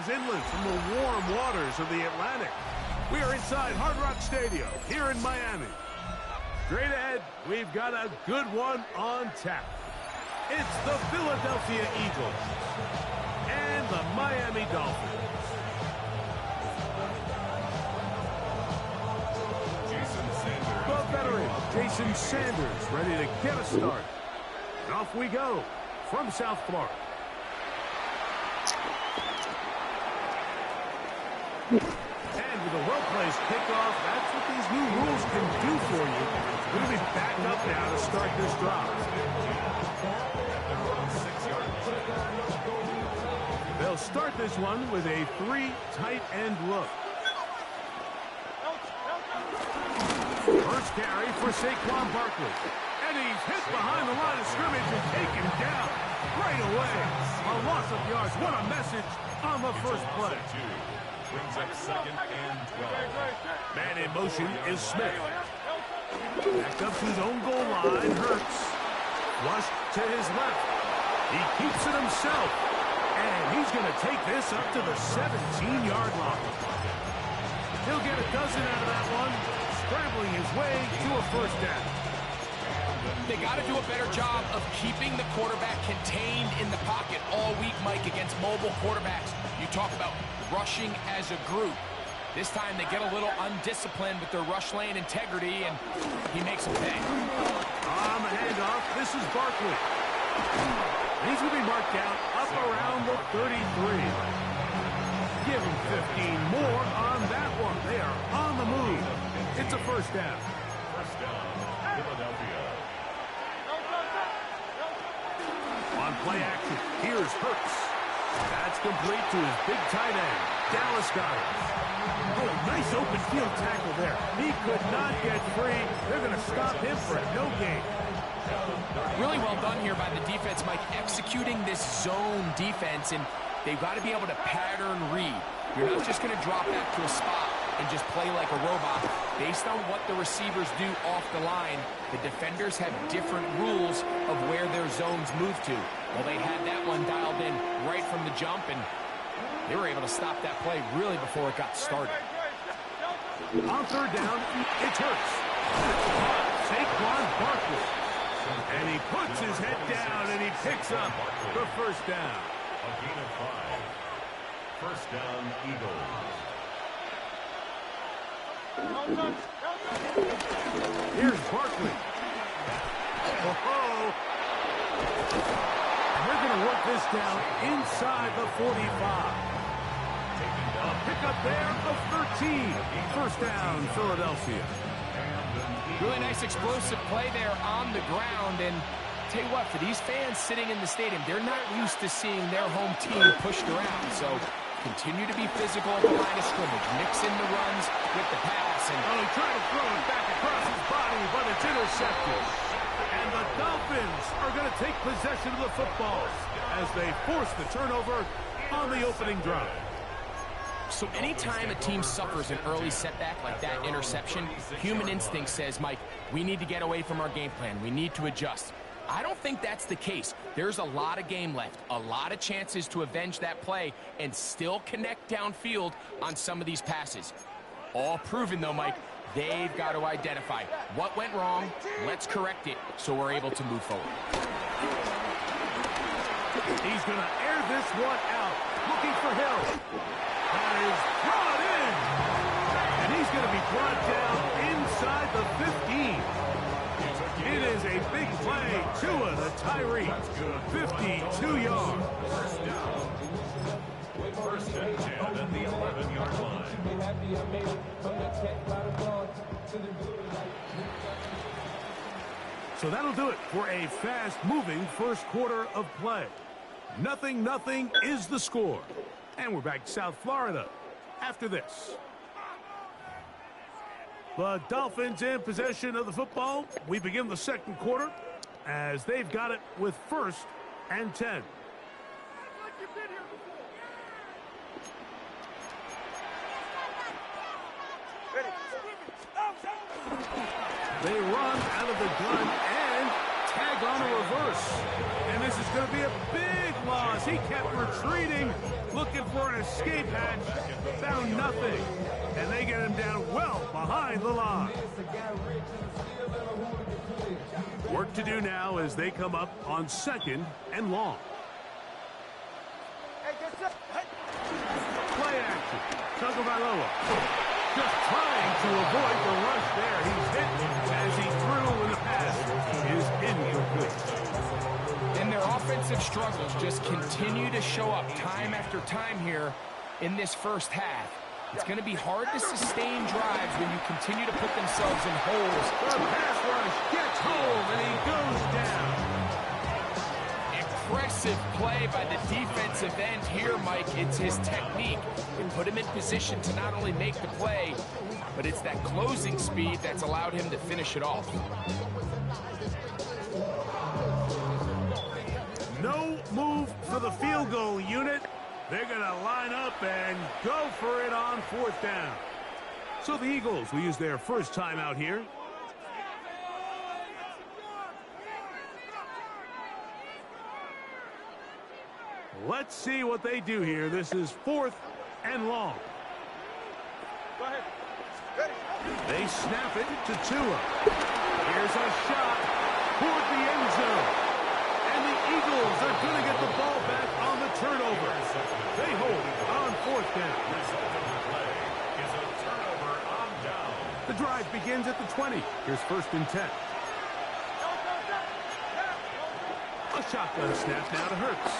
miles inland from the warm waters of the Atlantic. We are inside Hard Rock Stadium here in Miami. Straight ahead, we've got a good one on tap. It's the Philadelphia Eagles and the Miami Dolphins. The veteran, Jason Sanders, ready to get us started. And off we go from South Florida. And with a well-placed kickoff, that's what these new rules can do for you. We'll be back up now to start this drive. They'll start this one with a 3 tight end look. First carry for Saquon Barkley. And he's hit behind the line of scrimmage and taken down right away. A loss of yards. What a message on the first play. Brings up 2nd and 12. Man in motion is Smith. Back up to his own goal line. Hurts. Flush to his left. He keeps it himself. And he's going to take this up to the 17-yard line. He'll get a dozen out of that one. Scrambling his way to a first down. They got to do a better job of keeping the quarterback contained in the pocket all week, Mike, against mobile quarterbacks. You talk about rushing as a group. This time they get a little undisciplined with their rush lane integrity, and he makes a pay. On the handoff, this is Barkley. He's going to be marked down up around the 33. Give him 15 more on that one. They are on the move. It's a first down. First down, Philadelphia. On play action, here's Hurts. That's complete to his big tight end. Dallas got it. Oh, nice open field tackle there. He could not get free. They're going to stop him for no gain. Really well done here by the defense, Mike, executing this zone defense, and they've got to be able to pattern read. You're not just going to drop back to a spot and just play like a robot. Based on what the receivers do off the line, the defenders have different rules of where their zones move to. Well, they had that one dialed in right from the jump, and they were able to stop that play really before it got started. On third down, it's Hurts. Saquon Barkley. And he puts his head down, and he picks up the first down. A gain of 5. First down, Eagles. Here's Barkley. Oh, and they're going to work this down inside the 45. A pickup there of 13. First down, Philadelphia. Really nice explosive play there on the ground, and tell you what, for these fans sitting in the stadium, they're not used to seeing their home team pushed around, so continue to be physical at the line of scrimmage, mix in the runs with the pass. And he tried to throw it back across his body, but it's intercepted. And the Dolphins are going to take possession of the football as they force the turnover on the opening drive. So anytime a team suffers an early setback like that interception, human instinct says, Mike, we need to get away from our game plan. We need to adjust. I don't think that's the case. There's a lot of game left, a lot of chances to avenge that play and still connect downfield on some of these passes. All proven, though, Mike, they've got to identify what went wrong, let's correct it so we're able to move forward. He's going to air this one out, looking for Hill. That is brought in. And he's going to be brought down inside the 15. It is a big play. Tua the Tyree. 52 yards. First and 10 at the 11-yard line. So that'll do it for a fast-moving first quarter of play. 0-0 is the score. And we're back to South Florida after this. The Dolphins in possession of the football. We begin the second quarter as they've got it with 1st and 10. They run out of the gun, and tag on a reverse. And this is going to be a big loss. He kept retreating, looking for an escape hatch, found nothing. And they get him down well behind the line. Work to do now as they come up on 2nd and long. Play action. Tagovailoa just trying to avoid the rush there. He's hit as he threw when the pass is incomplete. And their offensive struggles just continue to show up time after time here in this first half. It's going to be hard to sustain drives when you continue to put themselves in holes. The pass rush gets home, and he goes down. Impressive play by the defensive end here, Mike. It's his technique. It put him in position to not only make the play, but it's that closing speed that's allowed him to finish it off. No move for the field goal unit. They're going to line up and go for it on 4th down. So the Eagles will use their first timeout here. Let's see what they do here. This is 4th and long. Go ahead. They snap it to Tua. Here's a shot toward the end zone. And the Eagles are going to get the ball back on the turnover. They hold on 4th down. The drive begins at the 20. Here's 1st and 10. A shotgun snap now to Hurts.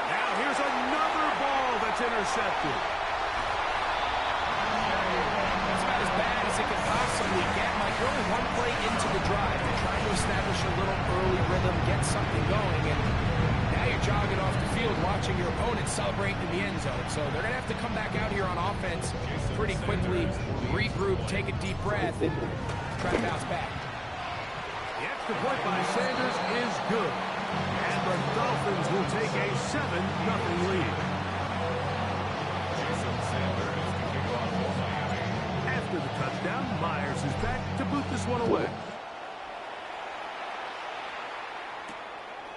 Now here's another ball that's intercepted. It's about as bad as it could possibly get. Mike, we're only one play into the drive. They're trying to establish a little early rhythm, get something going, and now you're jogging off the field watching your opponent celebrate in the end zone. So they're going to have to come back out here on offense pretty quickly, regroup, take a deep breath, and try to bounce back. The extra point by Sanders is good. And the Dolphins will take a 7-0 lead. After the touchdown, Myers is back to boot this one away.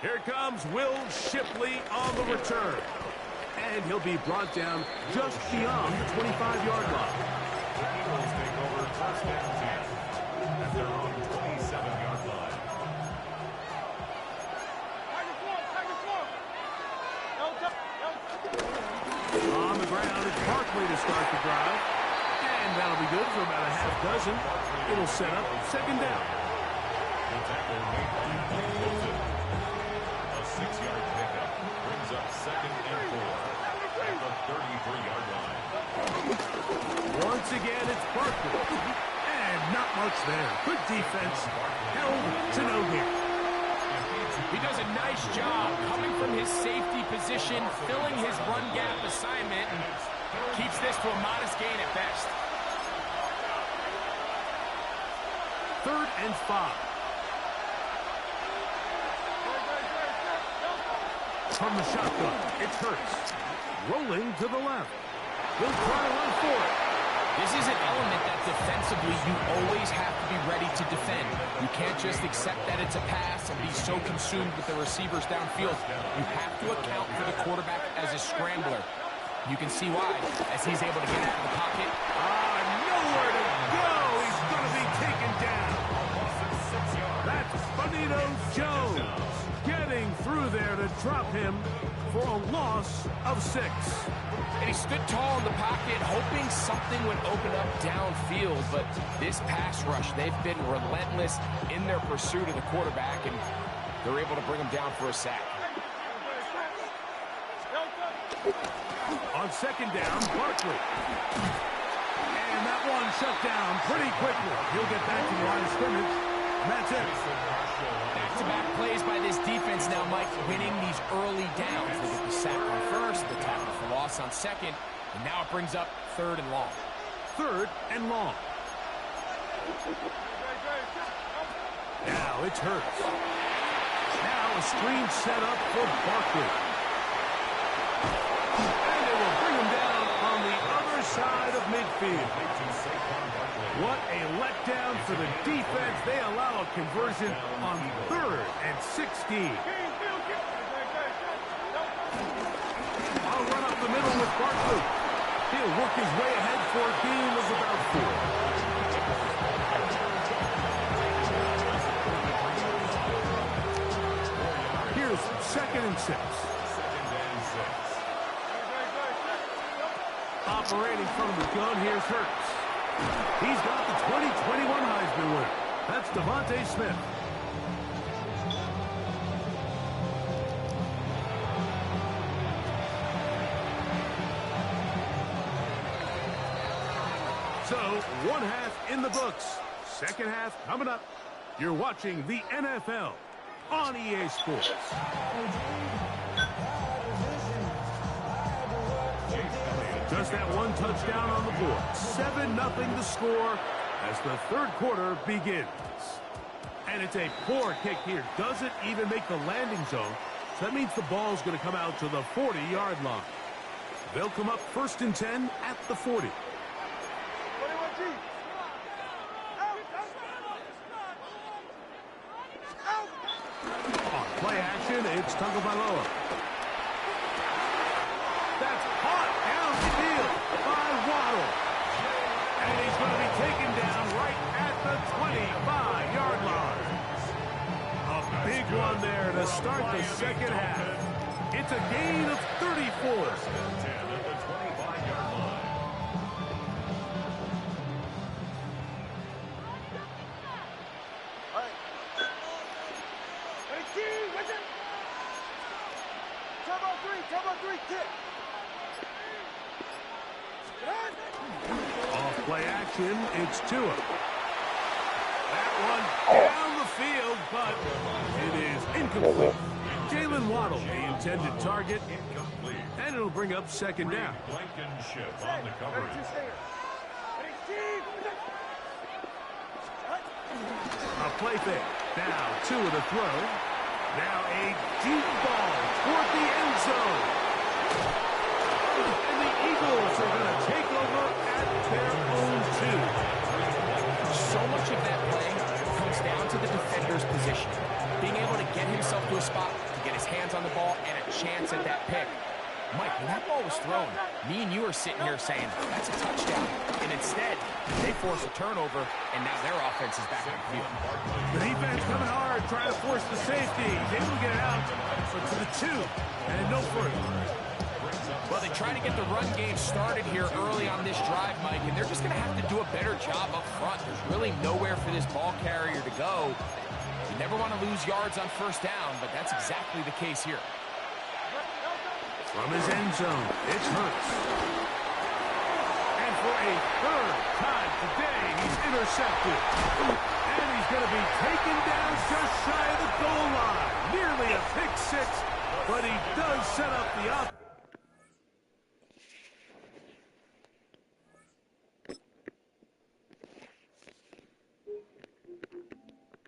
Here comes Will Shipley on the return. And he'll be brought down just beyond the 25-yard line. The Eagles take over 1st and 10 at their own 27-yard line. On the ground, it's Barkley to start the drive. And that'll be good for about a half dozen. It'll set up 2nd down. The tackle made by Wilson. A 6-yard pickup brings up 2nd and 4 at the 33-yard line. Once again, it's Barkley. And not much there. Good defense. Held to no gain. He does a nice job coming from his safety position, filling his run gap assignment, and keeps this to a modest gain at best. 3rd and 5. From the shotgun, it's Hurts. Rolling to the left. He'll try to run for it. This is an element that defensively you always have to be ready to defend. You can't just accept that it's a pass and be so consumed with the receivers downfield. You have to account for the quarterback as a scrambler. You can see why, as he's able to get out of the pocket. Nowhere to go. He's going to be taken down. That's Benito Jones getting through there to drop him for a loss of 6. And he stood tall in the pocket, hoping something would open up downfield. But this pass rush, they've been relentless in their pursuit of the quarterback, and they're able to bring him down for a sack. On 2nd down, Barkley. And that one shut down pretty quickly. He'll get back to the line of scrimmage, and that's it. Back-to-back plays by this defense now, Mike, winning these early downs. They get the sack on 1st, the tackle for loss on 2nd, and now it brings up 3rd and long. 3rd and long. Now it's Hurts. Now a screen set up for Barkley. And they will bring him down on the other side of midfield. What a letdown for the defense. They allow a conversion on 3rd and 16. I'll run up the middle with Barkley. He'll work his way ahead for a gain of about 4. Here's 2nd and 6. Operating from the gun, here's Hurts. He's got the 2021 Heisman winner. That's Devontae Smith. So, 1 half in the books. 2nd half coming up. You're watching the NFL on EA Sports. Just that 1 touchdown on the board. 7-0 the score as the 3rd quarter begins. And it's a poor kick here. Doesn't even make the landing zone. So that means the ball's going to come out to the 40-yard line. They'll come up 1st and 10 at the 40. On play action, it's Tagovailoa. That's caught down the field by Waddle. And he's going to be taken down right at the 25-yard line. A big one there to start the 2nd half. It's a gain of 34. Off play action, it's Tua. That one down the field, but it is incomplete. Jalen Waddle, the intended target, and it'll bring up 2nd down. Blankenship on the coverage. A play fake. Now Tua to throw. Now a deep ball toward the end zone. And the Eagles are going to take over at their own 2. So much of that play comes down to the defender's position. Being able to get himself to a spot, to get his hands on the ball, and a chance at that pick. Mike, when that ball was thrown, me and you are sitting here saying, that's a touchdown. And instead, they force a turnover, and now their offense is back on the field. The defense coming hard, trying to force the safety. He's able to get it out, but to the 2, and no further. Well, they try to get the run game started here early on this drive, Mike, and they're just going to have to do a better job up front. There's really nowhere for this ball carrier to go. You never want to lose yards on 1st down, but that's exactly the case here. From his end zone, it's Hurts. And for a 3rd time today, he's intercepted. And he's going to be taken down just shy of the goal line. Nearly a pick 6, but he does set up the